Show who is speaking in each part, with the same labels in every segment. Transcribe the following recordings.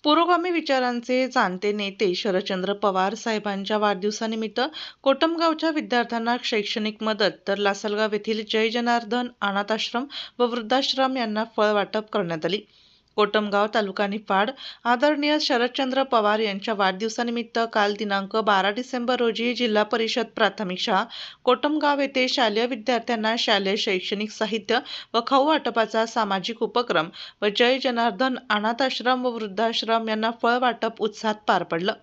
Speaker 1: पुरोगामी विचारांचे जाणते नेते शरदचंद्र पवार साहेबांच्या वाढदिवसानिमित्त कोटमगावच्या विद्यार्थ्यांना शैक्षणिक मदत तर लासलगाव येथील जय जनार्दन अनाथाश्रम व वृद्धाश्रम यांना फळ वाटप करण्यात आली। कोटमगाव तालुका निफाड आदरणीय शरदचंद्र पवार यांच्या वाढदिवसानिमित्त काल दिनांक 12 डिसेंबर रोजी जिल्हा परिषद प्राथमिक शाळा कोटमगाव येथे शालेय विद्यार्थ्यांना शालेय शैक्षणिक साहित्य व खाऊ वाटपाचा सामाजिक उपक्रम व जय जनार्दन अनाथाश्रम व वृद्धाश्रम यांना फळ वाटप उत्साहात पार पडलं।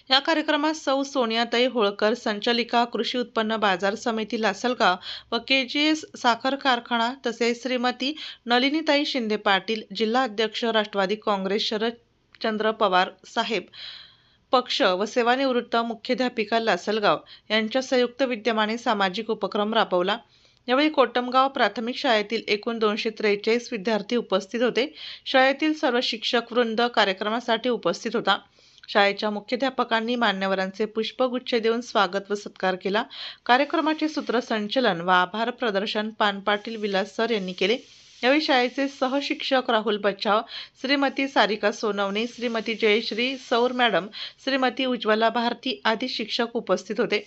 Speaker 1: या कार्यक्रमात सौ सोनियाताई होळकर संचालिका कृषी उत्पन्न बाजार समिती लासलगाव व KGS साखर कारखाना तसेच श्रीमती नलिनीताई शिंदे पाटील जिल्हा अध्यक्ष राष्ट्रवादी काँग्रेस शरदचंद्र पवार साहेब पक्ष व सेवानिवृत्त मुख्याध्यापिका लासलगाव यांच्या संयुक्त विद्यमाने सामाजिक उपक्रम राबवला। यावेळी कोटमगाव प्राथमिक शाळेतील एकूण 243 विद्यार्थी उपस्थित होते। शाळेतील सर्व शिक्षक वृंद कार्यक्रमासाठी उपस्थित होता। शाळेच्या मुख्याध्यापकांनी मान्यवरांचे पुष्पगुच्छ देऊन स्वागत व सत्कार केला। कार्यक्रमाचे सूत्रसंचलन व आभार प्रदर्शन पानपाटील विलास सर यांनी केले। यावेळी शाळेचे सहशिक्षक राहुल बच्चाव, श्रीमती सारिका सोनवणे, श्रीमती जयश्री सौर मॅडम, श्रीमती उज्ज्वला भारती आदी शिक्षक उपस्थित होते।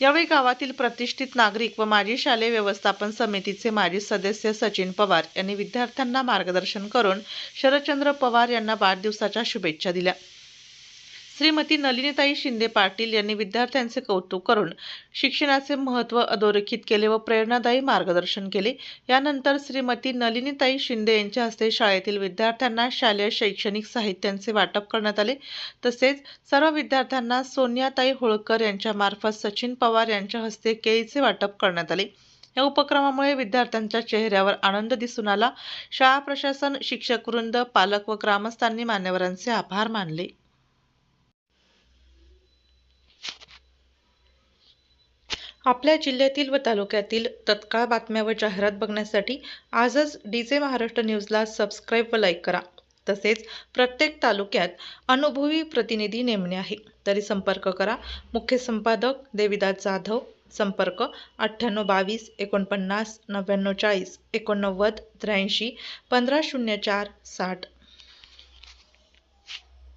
Speaker 1: यावेळी गावातील प्रतिष्ठित नागरिक व माजी शालेय व्यवस्थापन समितीचे माजी सदस्य सचिन पवार यांनी विद्यार्थ्यांना मार्गदर्शन करून शरदचंद्र पवार यांना वाढदिवसाच्या शुभेच्छा दिल्या। श्रीमती नलिनीताई शिंदे पाटील यांनी विद्यार्थ्यांचे कौतुक करून शिक्षणाचे महत्त्व अधोरेखित केले व प्रेरणादायी मार्गदर्शन केले। यानंतर श्रीमती नलिनीताई शिंदे यांच्या हस्ते शाळेतील विद्यार्थ्यांना शालेय शैक्षणिक साहित्यांचे वाटप करण्यात आले। तसेच सर्व विद्यार्थ्यांना सोनियाताई होळकर यांच्या मार्फत सचिन पवार यांच्या हस्ते केळीचे वाटप करण्यात आले। या उपक्रमामुळे विद्यार्थ्यांच्या चेहऱ्यावर आनंद दिसून आला। शाळा प्रशासन, शिक्षक वृंद, पालक व ग्रामस्थांनी मान्यवरांचे आभार मानले। आपल्या जिल्ह्यातील व तालुक्यातील तत्काळ बातम्या व जाहिरात बघण्यासाठी आजच DJ महाराष्ट्र न्यूजला सबस्क्राईब व लाईक करा। तसेच प्रत्येक तालुक्यात अनुभवी प्रतिनिधी नेमणे आहे तरी संपर्क करा। मुख्य संपादक देविदास जाधव, संपर्क 9822 49 99 40 89 83 1504 60।